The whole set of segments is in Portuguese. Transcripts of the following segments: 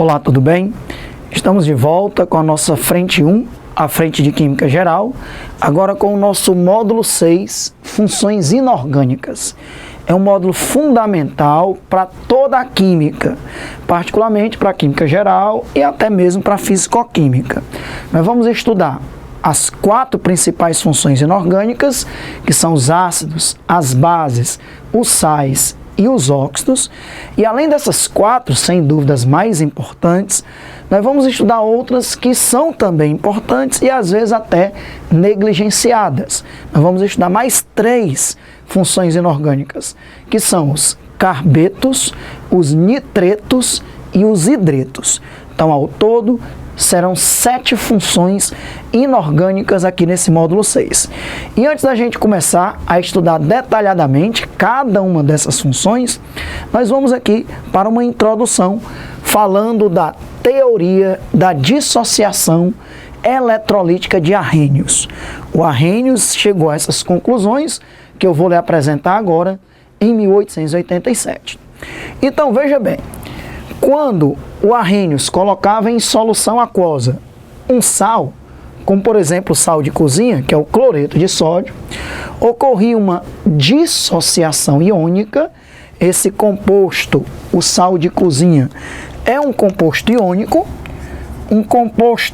Olá, tudo bem? Estamos de volta com a nossa frente 1, a frente de Química Geral, agora com o nosso módulo 6, Funções Inorgânicas. É um módulo fundamental para toda a química, particularmente para a Química Geral e até mesmo para a Físico-Química. Nós vamos estudar as 4 principais funções inorgânicas, que são os ácidos, as bases, os sais e os óxidos, e além dessas 4, sem dúvidas mais importantes, nós vamos estudar outras que são também importantes e às vezes até negligenciadas. Nós vamos estudar mais 3 funções inorgânicas, que são os carbetos, os nitretos e os hidretos. Então, ao todo, serão 7 funções inorgânicas aqui nesse módulo 6. E antes da gente começar a estudar detalhadamente cada uma dessas funções, nós vamos aqui para uma introdução falando da teoria da dissociação eletrolítica de Arrhenius. O Arrhenius chegou a essas conclusões que eu vou lhe apresentar agora em 1887. Então, veja bem, quando o Arrhenius colocava em solução aquosa um sal, como por exemplo o sal de cozinha, que é o cloreto de sódio, ocorria uma dissociação iônica. Esse composto, o sal de cozinha, é um composto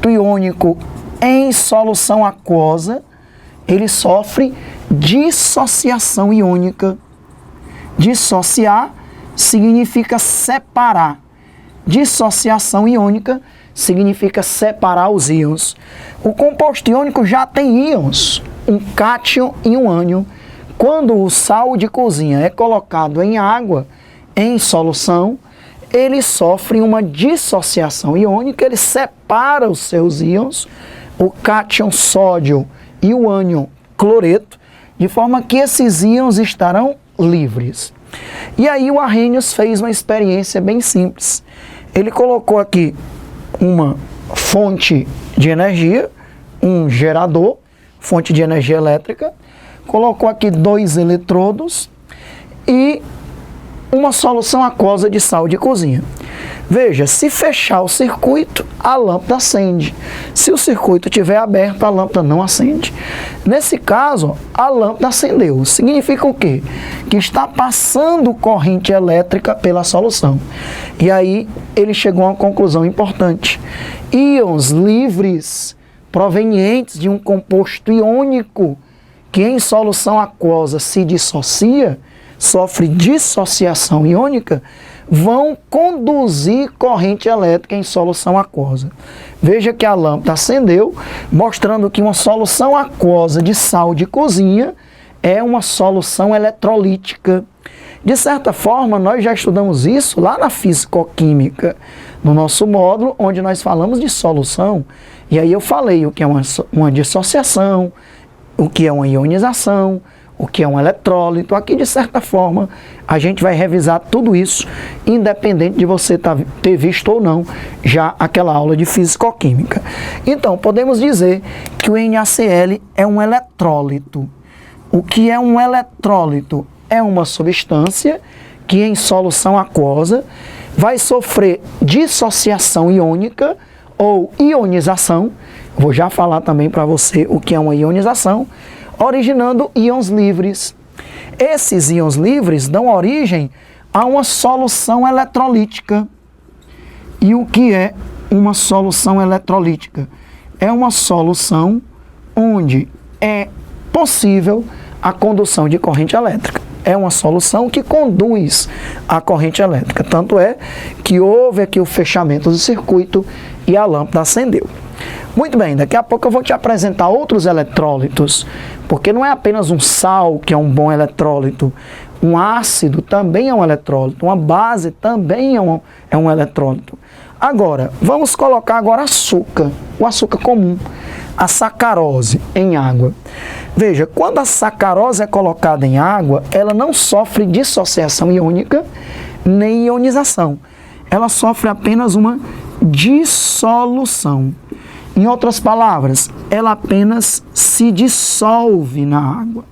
iônico em solução aquosa, ele sofre dissociação iônica. Dissociar significa separar. Dissociação iônica significa separar os íons. O composto iônico já tem íons, um cátion e um ânion. Quando o sal de cozinha é colocado em água, em solução, ele sofre uma dissociação iônica, ele separa os seus íons, o cátion sódio e o ânion cloreto, de forma que esses íons estarão livres. E aí o Arrhenius fez uma experiência bem simples. Ele colocou aqui uma fonte de energia, um gerador, fonte de energia elétrica, colocou aqui 2 eletrodos e uma solução aquosa de sal de cozinha. Veja, se fechar o circuito, a lâmpada acende. Se o circuito estiver aberto, a lâmpada não acende. Nesse caso, a lâmpada acendeu. Significa o quê? Que está passando corrente elétrica pela solução. E aí, ele chegou a uma conclusão importante. Íons livres provenientes de um composto iônico que em solução aquosa se dissocia, sofre dissociação iônica, vão conduzir corrente elétrica em solução aquosa. Veja que a lâmpada acendeu, mostrando que uma solução aquosa de sal de cozinha é uma solução eletrolítica. De certa forma, nós já estudamos isso lá na Físico-Química, no nosso módulo, onde nós falamos de solução. E aí eu falei o que é uma dissociação, o que é uma ionização, o que é um eletrólito. Aqui, de certa forma, a gente vai revisar tudo isso, independente de você ter visto ou não já aquela aula de Físico-Química. Então, podemos dizer que o NaCl é um eletrólito. O que é um eletrólito? É uma substância que em solução aquosa vai sofrer dissociação iônica ou ionização. Vou já falar também para você o que é uma ionização, originando íons livres. Esses íons livres dão origem a uma solução eletrolítica. E o que é uma solução eletrolítica? É uma solução onde é possível a condução de corrente elétrica. É uma solução que conduz a corrente elétrica. Tanto é que houve aqui o fechamento do circuito e a lâmpada acendeu. Muito bem, daqui a pouco eu vou te apresentar outros eletrólitos, porque não é apenas um sal que é um bom eletrólito, um ácido também é um eletrólito, uma base também é um eletrólito. Agora, vamos colocar agora açúcar, o açúcar comum, a sacarose em água. Veja, quando a sacarose é colocada em água, ela não sofre dissociação iônica nem ionização, ela sofre apenas uma dissolução. Em outras palavras, ela apenas se dissolve na água.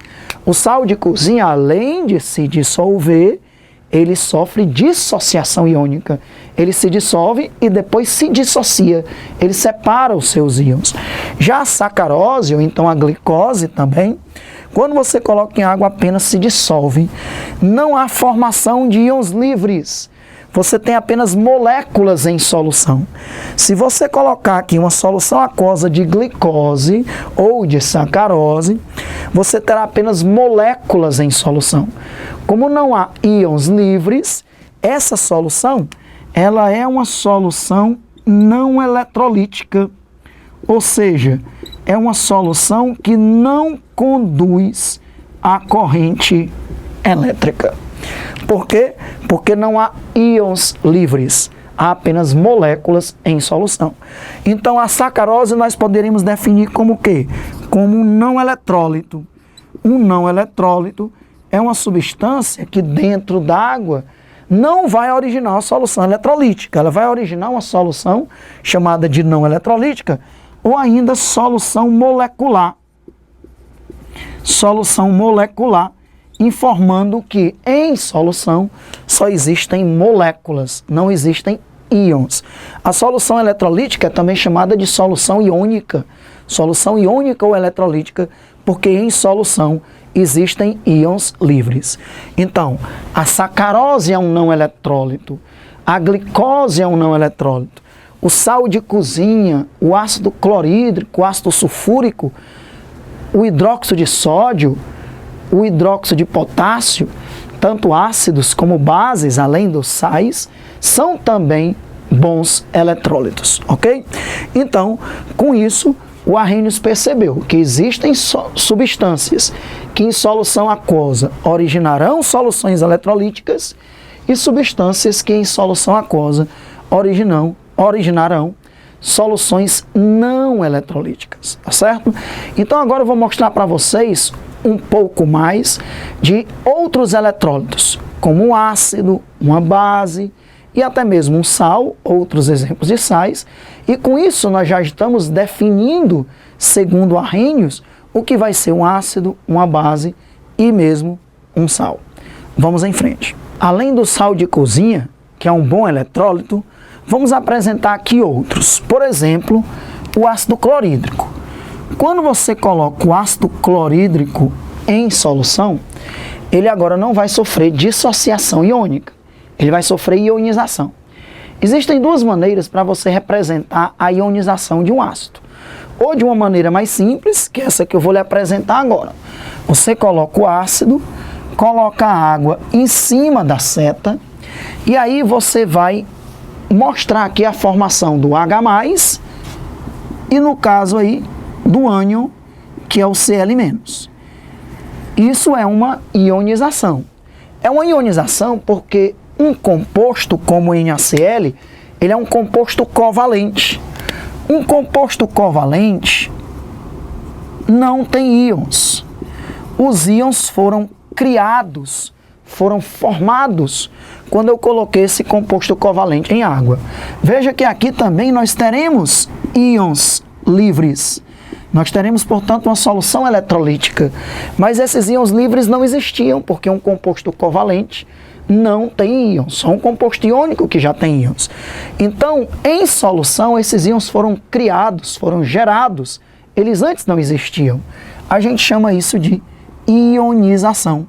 O sal de cozinha, além de se dissolver, ele sofre dissociação iônica. Ele se dissolve e depois se dissocia. Ele separa os seus íons. Já a sacarose, ou então a glicose também, quando você coloca em água apenas se dissolve. Não há formação de íons livres. Você tem apenas moléculas em solução. Se você colocar aqui uma solução aquosa de glicose ou de sacarose, você terá apenas moléculas em solução. Como não há íons livres, essa solução, ela é uma solução não eletrolítica. Ou seja, é uma solução que não conduz a corrente elétrica. Por quê? Porque não há íons livres, há apenas moléculas em solução. Então, a sacarose nós poderíamos definir como o quê? Como um não eletrólito. Um não eletrólito é uma substância que dentro da água não vai originar uma solução eletrolítica, ela vai originar uma solução chamada de não eletrolítica ou ainda solução molecular. Solução molecular, informando que em solução só existem moléculas, não existem íons. A solução eletrolítica é também chamada de solução iônica. Solução iônica ou eletrolítica, porque em solução existem íons livres. Então, a sacarose é um não eletrólito, a glicose é um não eletrólito, o sal de cozinha, o ácido clorídrico, o ácido sulfúrico, o hidróxido de sódio, o hidróxido de potássio, tanto ácidos como bases, além dos sais, são também bons eletrólitos, ok? Então, com isso, o Arrhenius percebeu que existem substâncias que em solução aquosa originarão soluções eletrolíticas e substâncias que em solução aquosa originarão soluções não eletrolíticas, tá certo? Então agora eu vou mostrar para vocês um pouco mais de outros eletrólitos, como um ácido, uma base e até mesmo um sal, outros exemplos de sais. E com isso nós já estamos definindo, segundo Arrhenius, o que vai ser um ácido, uma base e mesmo um sal. Vamos em frente. Além do sal de cozinha, que é um bom eletrólito, vamos apresentar aqui outros. Por exemplo, o ácido clorídrico. Quando você coloca o ácido clorídrico em solução, ele agora não vai sofrer dissociação iônica, ele vai sofrer ionização. Existem duas maneiras para você representar a ionização de um ácido. Ou de uma maneira mais simples, que é essa que eu vou lhe apresentar agora. Você coloca o ácido, coloca a água em cima da seta, e aí você vai mostrar aqui a formação do H+, e no caso aí, do ânion, que é o Cl-. Isso é uma ionização. É uma ionização porque um composto como o NaCl, ele é um composto covalente. Um composto covalente não tem íons. Os íons foram criados, foram formados quando eu coloquei esse composto covalente em água. Veja que aqui também nós teremos íons livres. Nós teremos, portanto, uma solução eletrolítica. Mas esses íons livres não existiam, porque um composto covalente não tem íons. Só um composto iônico que já tem íons. Então, em solução, esses íons foram criados, foram gerados. Eles antes não existiam. A gente chama isso de ionização.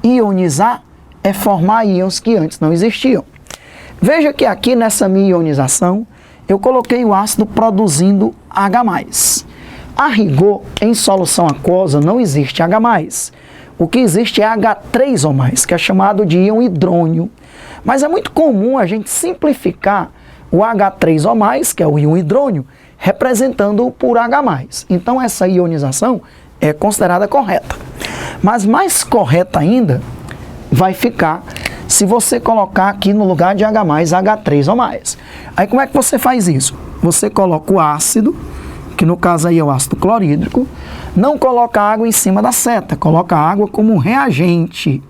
Ionizar é formar íons que antes não existiam. Veja que aqui nessa minha ionização, eu coloquei o ácido produzindo H+. A rigor, em solução aquosa não existe H+. O que existe é H3O+, que é chamado de íon hidrônio. Mas é muito comum a gente simplificar o H3O+, que é o íon hidrônio, representando-o por H+. Então essa ionização é considerada correta. Mas mais correta ainda vai ficar se você colocar aqui no lugar de H+, H3O+. Aí como é que você faz isso? Você coloca o ácido, que no caso aí é o ácido clorídrico, não coloca água em cima da seta, coloca água como um reagente.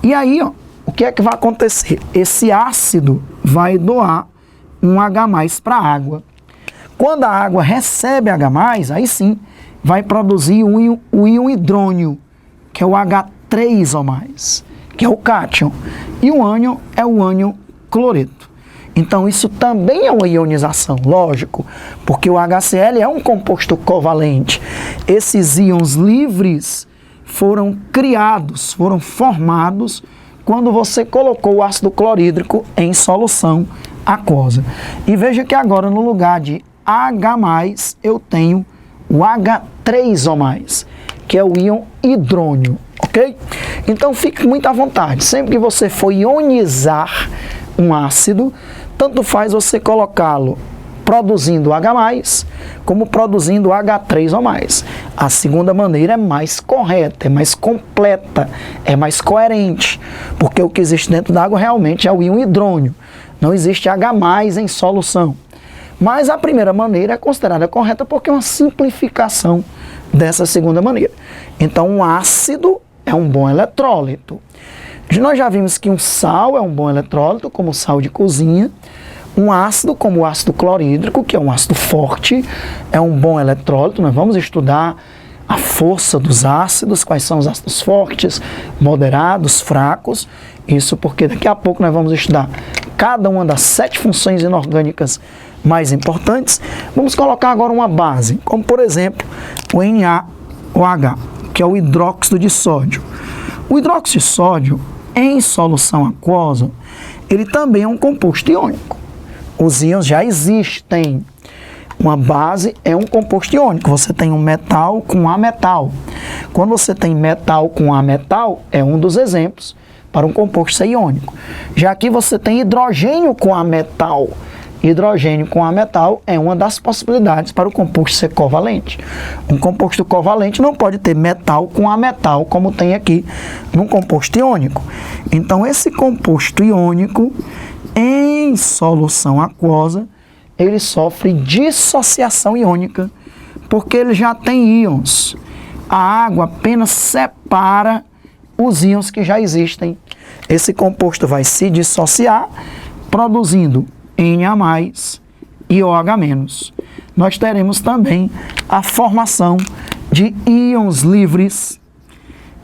E aí, ó, o que é que vai acontecer? Esse ácido vai doar um H+ para a água. Quando a água recebe H+, aí sim, vai produzir o íon hidrônio, que é o H3O+, que é o cátion, e o ânion é o ânion cloreto. Então isso também é uma ionização, lógico, porque o HCl é um composto covalente. Esses íons livres foram criados, foram formados quando você colocou o ácido clorídrico em solução aquosa. E veja que agora no lugar de H+, eu tenho o H3O+, que é o íon hidrônio, ok? Então fique muito à vontade, sempre que você for ionizar um ácido, tanto faz você colocá-lo produzindo H+, como produzindo H3O+. A segunda maneira é mais correta, é mais completa, é mais coerente, porque o que existe dentro da água realmente é o íon hidrônio, não existe H+ em solução. Mas a primeira maneira é considerada correta porque é uma simplificação dessa segunda maneira. Então, um ácido é um bom eletrólito. Nós já vimos que um sal é um bom eletrólito, como o sal de cozinha. Um ácido, como o ácido clorídrico, que é um ácido forte, é um bom eletrólito. Nós vamos estudar a força dos ácidos, quais são os ácidos fortes, moderados, fracos. Isso porque daqui a pouco nós vamos estudar cada uma das 7 funções inorgânicas mais importantes. Vamos colocar agora uma base, como por exemplo o NaOH, que é o hidróxido de sódio. O hidróxido de sódio, em solução aquosa, ele também é um composto iônico. Os íons já existem. Uma base é um composto iônico. Você tem um metal com ametal. Quando você tem metal com ametal, é um dos exemplos para um composto ser iônico. Já aqui você tem hidrogênio com ametal. Hidrogênio com ametal é uma das possibilidades para o composto ser covalente. Um composto covalente não pode ter metal com ametal, como tem aqui num composto iônico. Então, esse composto iônico, em solução aquosa, ele sofre dissociação iônica, porque ele já tem íons. A água apenas separa os íons que já existem. Esse composto vai se dissociar, produzindo Na+ e OH-. Nós teremos também a formação de íons livres.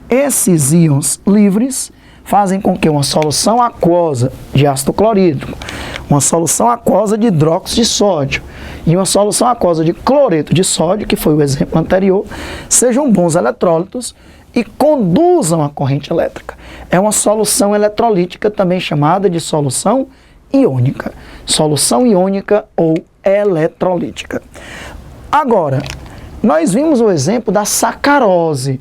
Esses íons livres fazem com que uma solução aquosa de ácido clorídrico, uma solução aquosa de hidróxido de sódio e uma solução aquosa de cloreto de sódio, que foi o exemplo anterior, sejam bons eletrólitos e conduzam a corrente elétrica. É uma solução eletrolítica também chamada de solução iônica. Solução iônica ou eletrolítica. Agora, nós vimos o exemplo da sacarose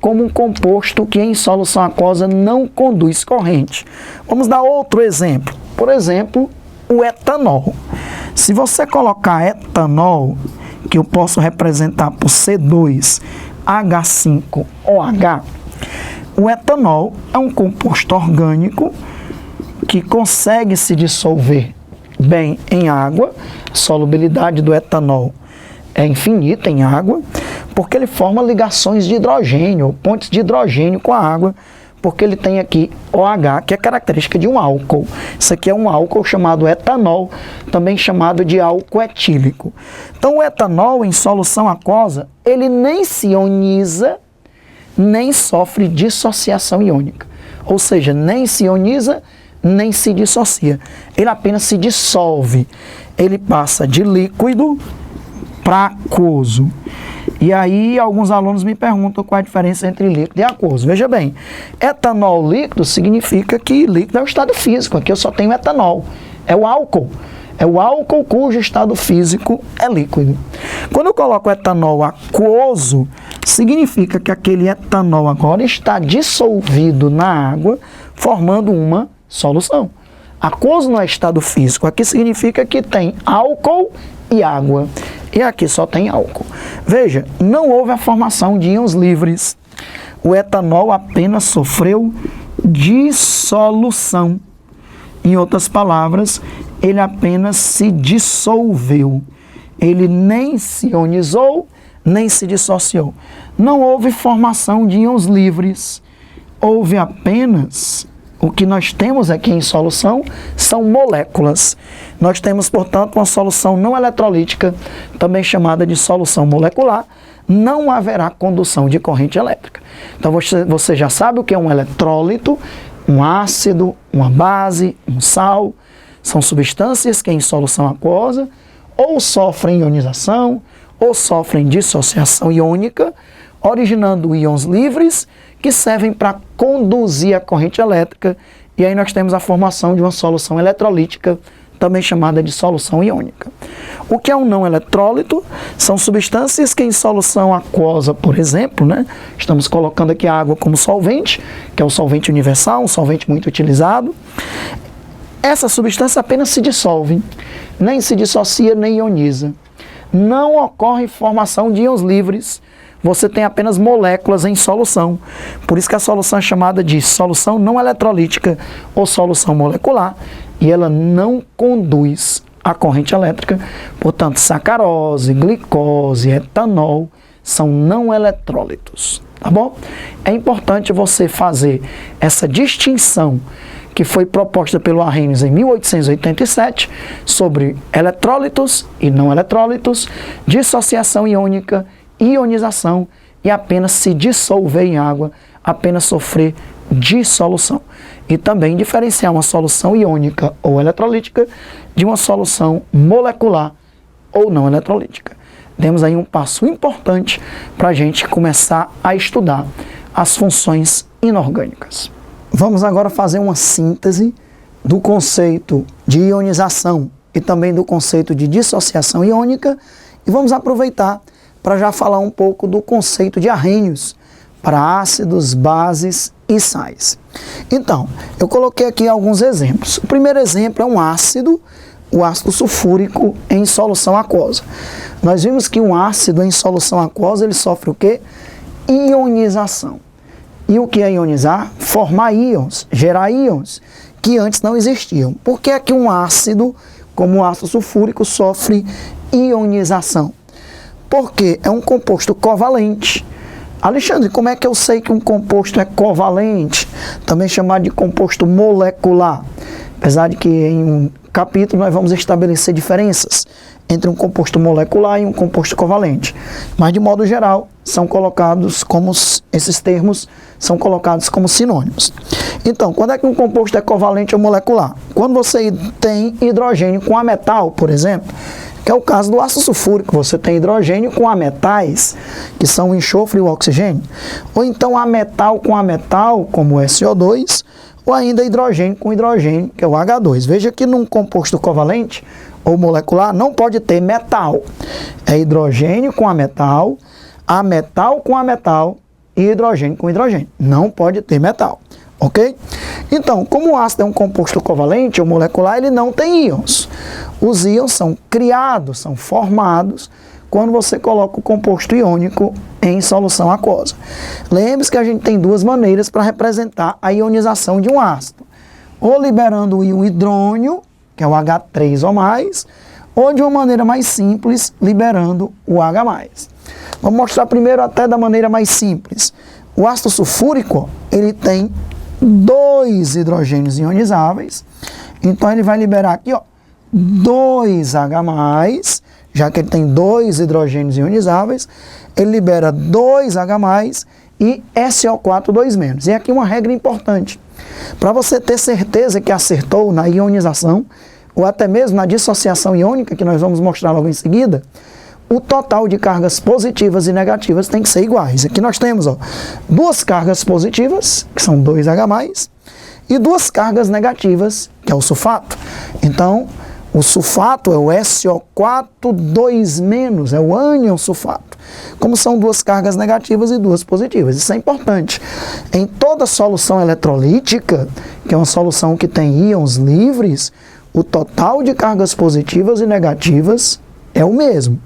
como um composto que em solução aquosa não conduz corrente. Vamos dar outro exemplo. Por exemplo, o etanol. Se você colocar etanol, que eu posso representar por C2H5OH, o etanol é um composto orgânico que consegue se dissolver bem em água. A solubilidade do etanol é infinita em água, porque ele forma ligações de hidrogênio, ou pontes de hidrogênio com a água, porque ele tem aqui OH, que é característica de um álcool. Isso aqui é um álcool chamado etanol, também chamado de álcool etílico. Então, o etanol em solução aquosa, ele nem se ioniza, nem sofre dissociação iônica. Ou seja, nem se ioniza, nem se dissocia. Ele apenas se dissolve. Ele passa de líquido para aquoso. E aí, alguns alunos me perguntam qual é a diferença entre líquido e aquoso. Veja bem, etanol líquido significa que líquido é o estado físico. Aqui eu só tenho etanol. É o álcool. É o álcool cujo estado físico é líquido. Quando eu coloco etanol aquoso, significa que aquele etanol agora está dissolvido na água, formando uma solução. Aquoso não é estado físico. Aqui significa que tem álcool e água. E aqui só tem álcool. Veja, não houve a formação de íons livres. O etanol apenas sofreu dissolução. Em outras palavras, ele apenas se dissolveu. Ele nem se ionizou, nem se dissociou. Não houve formação de íons livres. Houve apenas... O que nós temos aqui em solução são moléculas. Nós temos, portanto, uma solução não eletrolítica, também chamada de solução molecular. Não haverá condução de corrente elétrica. Então, você já sabe o que é um eletrólito um ácido, uma base, um sal, são substâncias que em solução aquosa ou sofrem ionização ou sofrem dissociação iônica, originando íons livres que servem para conduzir a corrente elétrica, e aí nós temos a formação de uma solução eletrolítica, também chamada de solução iônica. O que é um não eletrólito? São substâncias que em solução aquosa, por exemplo, né, estamos colocando aqui a água como solvente, que é o solvente universal, um solvente muito utilizado. Essa substância apenas se dissolve, nem se dissocia nem ioniza. Não ocorre formação de íons livres, você tem apenas moléculas em solução. Por isso que a solução é chamada de solução não eletrolítica ou solução molecular, e ela não conduz a corrente elétrica. Portanto, sacarose, glicose, etanol são não eletrólitos, tá bom? É importante você fazer essa distinção que foi proposta pelo Arrhenius em 1887 sobre eletrólitos e não eletrólitos, dissociação iônica, ionização e apenas se dissolver em água, apenas sofrer dissolução. E também diferenciar uma solução iônica ou eletrolítica de uma solução molecular ou não eletrolítica. Demos aí um passo importante para a gente começar a estudar as funções inorgânicas. Vamos agora fazer uma síntese do conceito de ionização e também do conceito de dissociação iônica, e vamos aproveitar para já falar um pouco do conceito de Arrhenius para ácidos, bases e sais. Então, eu coloquei aqui alguns exemplos. O primeiro exemplo é um ácido, o ácido sulfúrico em solução aquosa. Nós vimos que um ácido em solução aquosa, ele sofre o quê? Ionização. E o que é ionizar? Formar íons, gerar íons, que antes não existiam. Por que é que um ácido, como o ácido sulfúrico, sofre ionização? Porque é um composto covalente. Alexandre, como é que eu sei que um composto é covalente? Também chamado de composto molecular. Apesar de que em um capítulo nós vamos estabelecer diferenças entre um composto molecular e um composto covalente. Mas de modo geral, são colocados como esses termos são colocados como sinônimos. Então, quando é que um composto é covalente ou molecular? Quando você tem hidrogênio com ametal, por exemplo, que é o caso do ácido sulfúrico, você tem hidrogênio com ametais, que são o enxofre e o oxigênio, ou então ametal com ametal, como o SO2, ou ainda hidrogênio com hidrogênio, que é o H2. Veja que num composto covalente ou molecular não pode ter metal. É hidrogênio com ametal com ametal e hidrogênio com hidrogênio. Não pode ter metal, ok? Então, como o ácido é um composto covalente ou molecular, ele não tem íons. Os íons são criados, são formados quando você coloca o composto iônico em solução aquosa. Lembre-se que a gente tem duas maneiras para representar a ionização de um ácido. Ou liberando o íon hidrônio, que é o H3O+, ou de uma maneira mais simples, liberando o H+. Vamos mostrar primeiro até da maneira mais simples. O ácido sulfúrico, ele tem 2 hidrogênios ionizáveis, então ele vai liberar aqui, ó, 2H+, já que ele tem 2 hidrogênios ionizáveis, ele libera 2H+, e SO4 2-. E aqui uma regra importante. Para você ter certeza que acertou na ionização, ou até mesmo na dissociação iônica, que nós vamos mostrar logo em seguida, o total de cargas positivas e negativas tem que ser iguais. Aqui nós temos, ó, 2 cargas positivas, que são 2H+, e 2 cargas negativas, que é o sulfato. Então, o sulfato é o SO4 2-, é o ânion sulfato. Como são 2 cargas negativas e 2 positivas. Isso é importante. Em toda solução eletrolítica, que é uma solução que tem íons livres, o total de cargas positivas e negativas é o mesmo.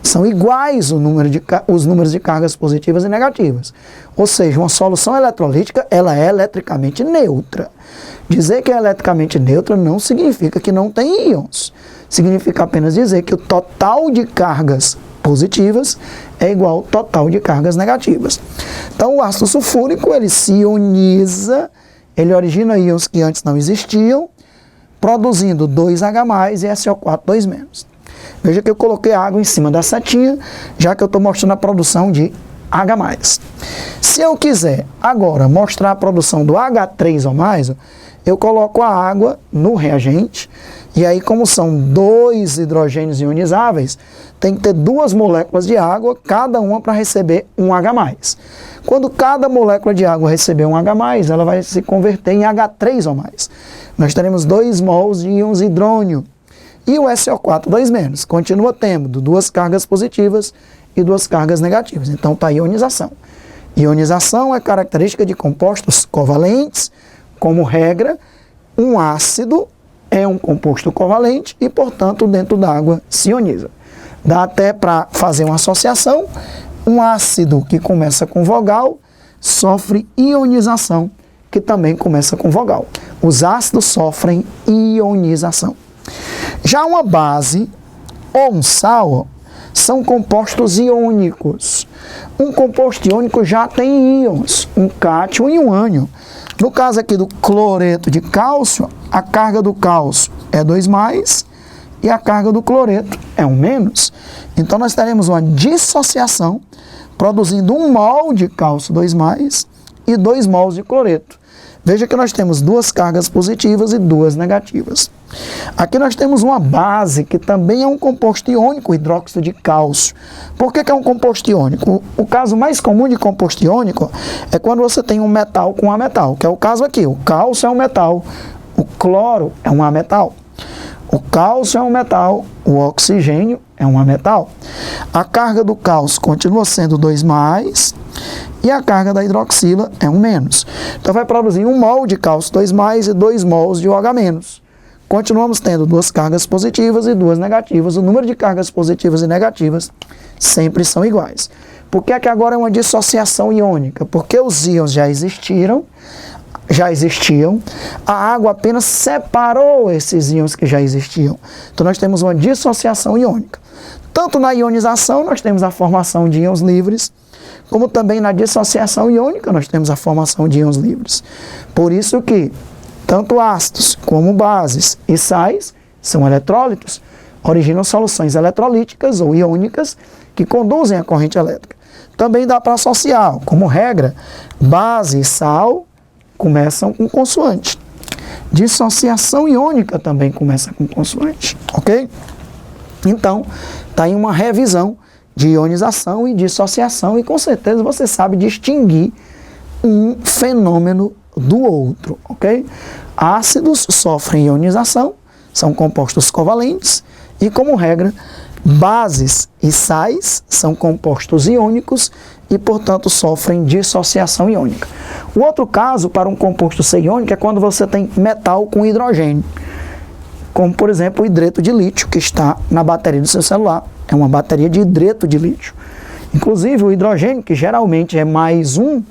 São iguais os números de cargas positivas e negativas. Ou seja, uma solução eletrolítica, ela é eletricamente neutra. Dizer que é eletricamente neutra não significa que não tem íons. Significa apenas dizer que o total de cargas positivas é igual ao total de cargas negativas. Então, o ácido sulfúrico, ele se ioniza, ele origina íons que antes não existiam, produzindo 2H+, e SO4 2-. Veja que eu coloquei água em cima da setinha, já que eu estou mostrando a produção de H+. Se eu quiser agora mostrar a produção do H3O+, eu coloco a água no reagente, e aí como são 2 hidrogênios ionizáveis, tem que ter 2 moléculas de água, cada uma para receber um H+. Quando cada molécula de água receber um H+, ela vai se converter em H3O+. Nós teremos 2 mols de íons hidrônio. E o SO4 2-, continua tendo 2 cargas positivas e 2 cargas negativas. Então está a ionização. Ionização é característica de compostos covalentes. Como regra, um ácido é um composto covalente e, portanto, dentro da água se ioniza. Dá até para fazer uma associação. Um ácido que começa com vogal sofre ionização, que também começa com vogal. Os ácidos sofrem ionização. Já uma base ou um sal são compostos iônicos. Um composto iônico já tem íons, um cátion e um ânion. No caso aqui do cloreto de cálcio, a carga do cálcio é 2+, e a carga do cloreto é 1-. Então nós teremos uma dissociação, produzindo 1 mol de cálcio 2+, e 2 mols de cloreto. Veja que nós temos 2 cargas positivas e 2 negativas. Aqui nós temos uma base que também é um composto iônico, hidróxido de cálcio. Por que é um composto iônico? O caso mais comum de composto iônico é quando você tem um metal com ametal, que é o caso aqui. O cálcio é um metal, o cloro é um ametal. O cálcio é um metal, o oxigênio é um ametal. A carga do cálcio continua sendo 2+, e a carga da hidroxila é 1-. Então vai produzir 1 mol de cálcio 2+ e 2 mols de OH-. Continuamos tendo 2 cargas positivas e 2 negativas. O número de cargas positivas e negativas sempre são iguais. Por que é que agora é uma dissociação iônica? Porque os íons já existiam, a água apenas separou esses íons que já existiam. Então nós temos uma dissociação iônica. Tanto na ionização nós temos a formação de íons livres, como também na dissociação iônica nós temos a formação de íons livres. Por isso que tanto ácidos como bases e sais são eletrólitos, originam soluções eletrolíticas ou iônicas que conduzem a corrente elétrica. Também dá para associar, como regra, base e sal começam com consoante. Dissociação iônica também começa com consoante, ok? Então, está aí uma revisão de ionização e dissociação, e com certeza você sabe distinguir um fenômeno do outro, ok? Ácidos sofrem ionização, são compostos covalentes, e como regra, bases e sais são compostos iônicos e, portanto, sofrem dissociação iônica. O outro caso para um composto ser iônico é quando você tem metal com hidrogênio, como, por exemplo, o hidreto de lítio, que está na bateria do seu celular. É uma bateria de hidreto de lítio. Inclusive, o hidrogênio, que geralmente é +1,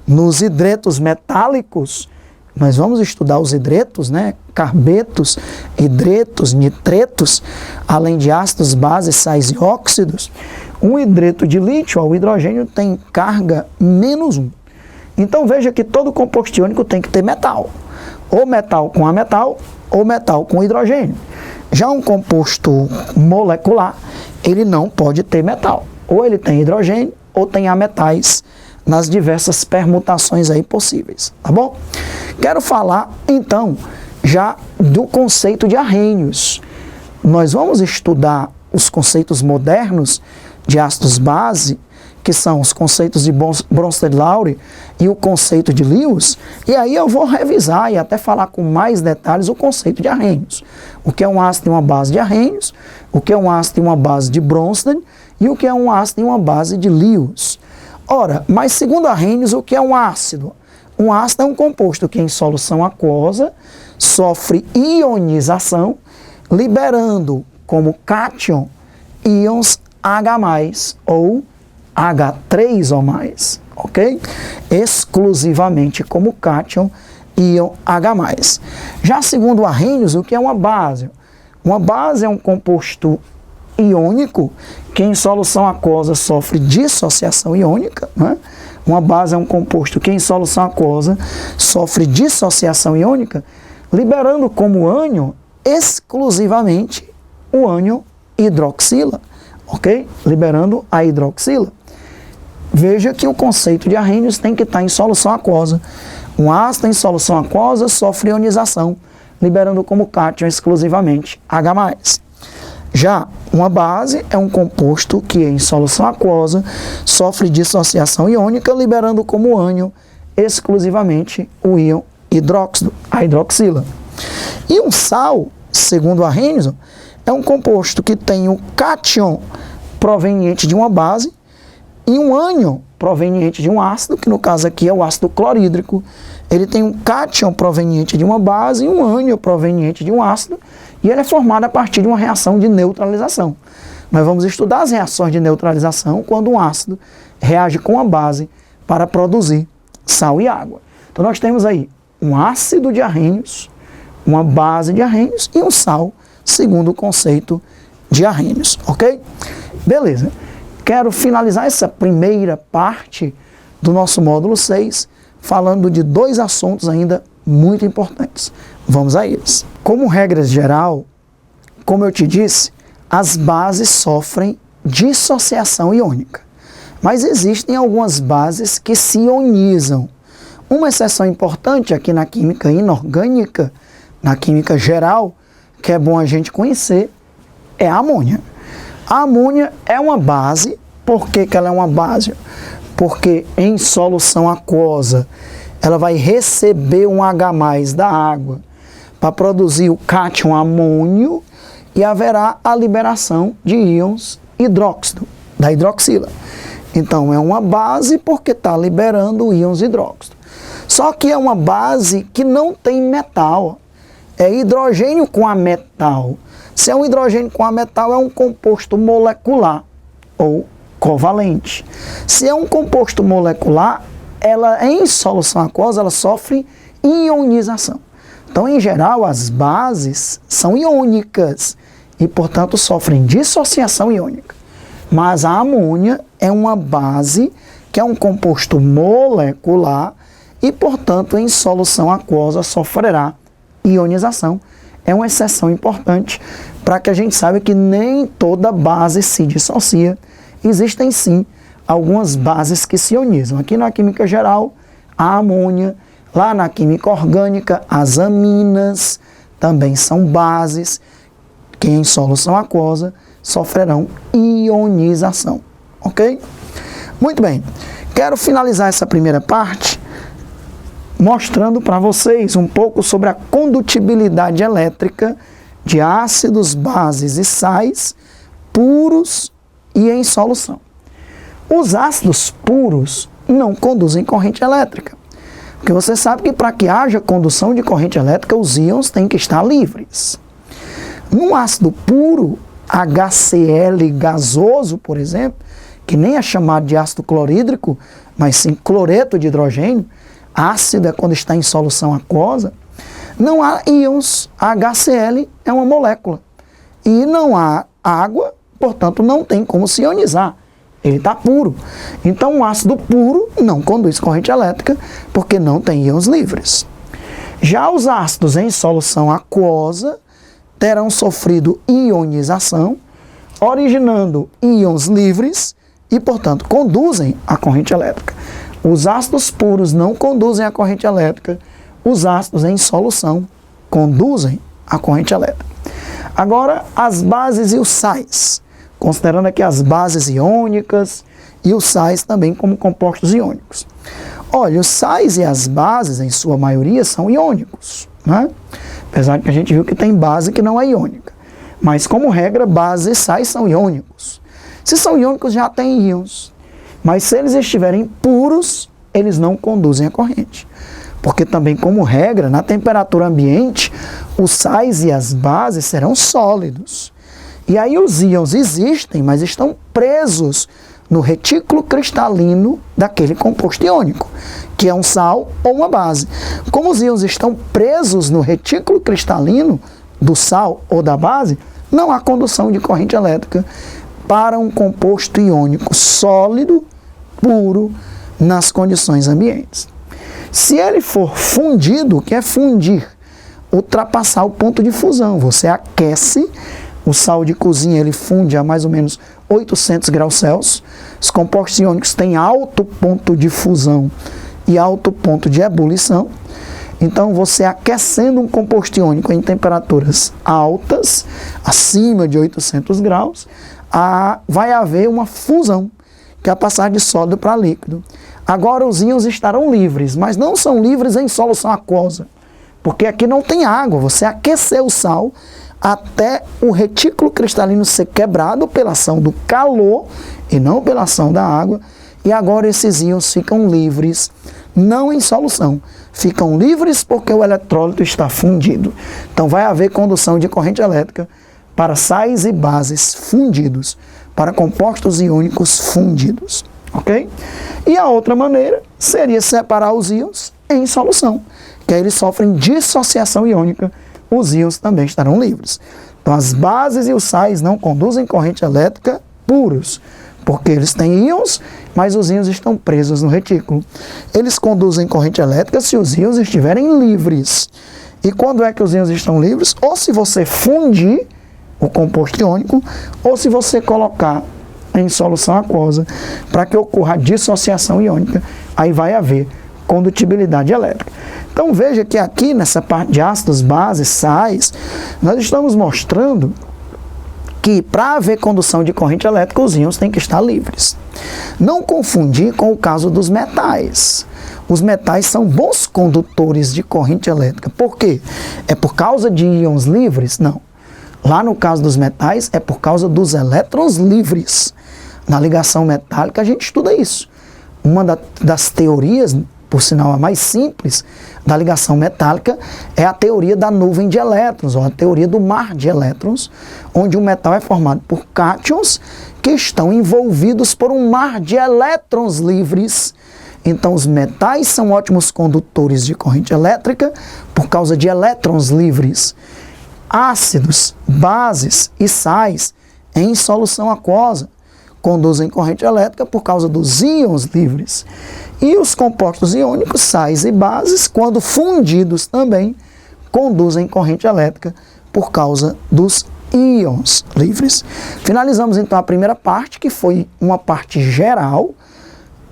nos hidretos metálicos, nós vamos estudar os hidretos, né? Carbetos, hidretos, nitretos, além de ácidos, bases, sais e óxidos. Um hidreto de lítio, o hidrogênio, tem carga -1. Então veja que todo composto iônico tem que ter metal. Ou metal com ametal, ou metal com hidrogênio. Já um composto molecular, ele não pode ter metal. Ou ele tem hidrogênio, ou tem ametais, nas diversas permutações aí possíveis, tá bom? Quero falar, então, já do conceito de arrênios. Nós vamos estudar os conceitos modernos de ácidos base, que são os conceitos de Bronsted-Lowry e o conceito de Lewis, e aí eu vou revisar e até falar com mais detalhes o conceito de arrênios. O que é um ácido e uma base de arrênios, o que é um ácido e uma base de Bronsted, e o que é um ácido e uma base de Lewis. Ora, mas segundo Arrhenius, o que é um ácido? Um ácido é um composto que em solução aquosa sofre ionização, liberando como cátion íons H+, ou H3O+, ok? Exclusivamente como cátion, íon H+. Já segundo Arrhenius, o que é uma base? Uma base é um composto iônico que em solução aquosa sofre dissociação iônica, né? Uma base é um composto que em solução aquosa sofre dissociação iônica, liberando como ânion exclusivamente o ânion hidroxila, ok? Liberando a hidroxila. Veja que o conceito de Arrhenius tem que estar em solução aquosa. Um ácido em solução aquosa sofre ionização, liberando como cátion exclusivamente H+. Já uma base é um composto que em solução aquosa sofre dissociação iônica, liberando como ânion exclusivamente o íon hidróxido, a hidroxila. E um sal, segundo Arrhenius, é um composto que tem o cátion proveniente de uma base e um ânion proveniente de um ácido, que no caso aqui é o ácido clorídrico. Ele tem um cátion proveniente de uma base e um ânion proveniente de um ácido, e ele é formado a partir de uma reação de neutralização. Nós vamos estudar as reações de neutralização quando um ácido reage com a base para produzir sal e água. Então nós temos aí um ácido de Arrhenius, uma base de Arrhenius e um sal, segundo o conceito de Arrhenius, ok? Beleza. Quero finalizar essa primeira parte do nosso módulo 6 falando de dois assuntos ainda muito importantes. Vamos a eles. Como regra geral, como eu te disse, as bases sofrem dissociação iônica. Mas existem algumas bases que se ionizam. Uma exceção importante aqui na química inorgânica, na química geral, que é bom a gente conhecer, é a amônia. A amônia é uma base. Por que ela é uma base? Porque em solução aquosa ela vai receber um H+ da água para produzir o cátion amônio e haverá a liberação de íons hidróxido, da hidroxila. Então é uma base porque está liberando íons hidróxido. Só que é uma base que não tem metal. É hidrogênio com ametal. Se é um hidrogênio com ametal, é um composto molecular ou covalente. Se é um composto molecular, ela em solução aquosa ela sofre ionização. Então, em geral, as bases são iônicas e, portanto, sofrem dissociação iônica. Mas a amônia é uma base que é um composto molecular e, portanto, em solução aquosa sofrerá ionização. É uma exceção importante para que a gente saiba que nem toda base se dissocia. Existem sim algumas bases que se ionizam. Aqui na química geral, a amônia. Lá na química orgânica, as aminas também são bases que em solução aquosa sofrerão ionização. Ok? Muito bem. Quero finalizar essa primeira parte mostrando para vocês um pouco sobre a condutibilidade elétrica de ácidos, bases e sais puros e em solução. Os ácidos puros não conduzem corrente elétrica, porque você sabe que para que haja condução de corrente elétrica, os íons têm que estar livres. Num ácido puro, HCl gasoso, por exemplo, que nem é chamado de ácido clorídrico, mas sim cloreto de hidrogênio, ácido é quando está em solução aquosa, não há íons. HCl é uma molécula. E não há água, portanto não tem como se ionizar. Ele está puro. Então um ácido puro não conduz corrente elétrica porque não tem íons livres. Já os ácidos em solução aquosa terão sofrido ionização, originando íons livres e, portanto, conduzem a corrente elétrica. Os ácidos puros não conduzem a corrente elétrica, os ácidos em solução conduzem a corrente elétrica. Agora, as bases e os sais, considerando aqui as bases iônicas e os sais também como compostos iônicos. Olha, os sais e as bases, em sua maioria, são iônicos, né? Apesar de que a gente viu que tem base que não é iônica. Mas, como regra, bases e sais são iônicos. Se são iônicos, já tem íons. Mas se eles estiverem puros, eles não conduzem a corrente. Porque também, como regra, na temperatura ambiente, os sais e as bases serão sólidos. E aí os íons existem, mas estão presos no retículo cristalino daquele composto iônico, que é um sal ou uma base. Como os íons estão presos no retículo cristalino do sal ou da base, não há condução de corrente elétrica para um composto iônico sólido, puro, nas condições ambientes. Se ele for fundido, o que é fundir? Ultrapassar o ponto de fusão. Você aquece O sal de cozinha ele funde a mais ou menos 800 graus Celsius. Os compostos iônicos têm alto ponto de fusão e alto ponto de ebulição. Então, você aquecendo um composto iônico em temperaturas altas, acima de 800 graus, vai haver uma fusão, que é a passagem de sólido para líquido. Agora, os íons estarão livres, mas não são livres em solução aquosa, porque aqui não tem água. Você aqueceu o sal até o retículo cristalino ser quebrado pela ação do calor e não pela ação da água, e agora esses íons ficam livres, não em solução, ficam livres porque o eletrólito está fundido. Então vai haver condução de corrente elétrica para sais e bases fundidos, para compostos iônicos fundidos, ok? E a outra maneira seria separar os íons em solução, que aí eles sofrem dissociação iônica, os íons também estarão livres. Então as bases e os sais não conduzem corrente elétrica puros, porque eles têm íons, mas os íons estão presos no retículo. Eles conduzem corrente elétrica se os íons estiverem livres. E quando é que os íons estão livres? Ou se você fundir o composto iônico, ou se você colocar em solução aquosa, para que ocorra a dissociação iônica, aí vai haver condutibilidade elétrica. Então veja que aqui nessa parte de ácidos, bases, sais, nós estamos mostrando que para haver condução de corrente elétrica, os íons têm que estar livres. Não confundir com o caso dos metais. Os metais são bons condutores de corrente elétrica. Por quê? É por causa de íons livres? Não. Lá no caso dos metais, é por causa dos elétrons livres. Na ligação metálica, a gente estuda isso. Uma das teorias, por sinal a mais simples, da ligação metálica é a teoria da nuvem de elétrons, ou a teoria do mar de elétrons, onde o metal é formado por cátions que estão envolvidos por um mar de elétrons livres. Então, os metais são ótimos condutores de corrente elétrica por causa de elétrons livres. Ácidos, bases e sais em solução aquosa conduzem corrente elétrica por causa dos íons livres. E os compostos iônicos, sais e bases, quando fundidos também, conduzem corrente elétrica por causa dos íons livres. Finalizamos então a primeira parte, que foi uma parte geral,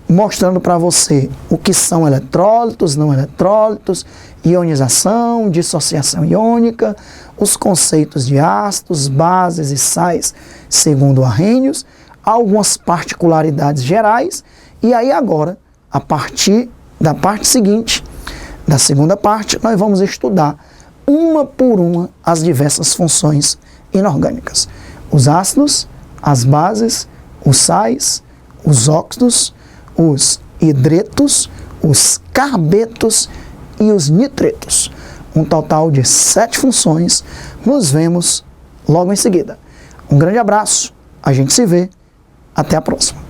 mostrando para você o que são eletrólitos, não eletrólitos, ionização, dissociação iônica, os conceitos de ácidos, bases e sais segundo Arrhenius, algumas particularidades gerais, e aí agora, a partir da parte seguinte, da segunda parte, nós vamos estudar uma por uma as diversas funções inorgânicas. Os ácidos, as bases, os sais, os óxidos, os hidretos, os carbetos e os nitretos. Um total de 7 funções. Nos vemos logo em seguida. Um grande abraço, a gente se vê, até a próxima.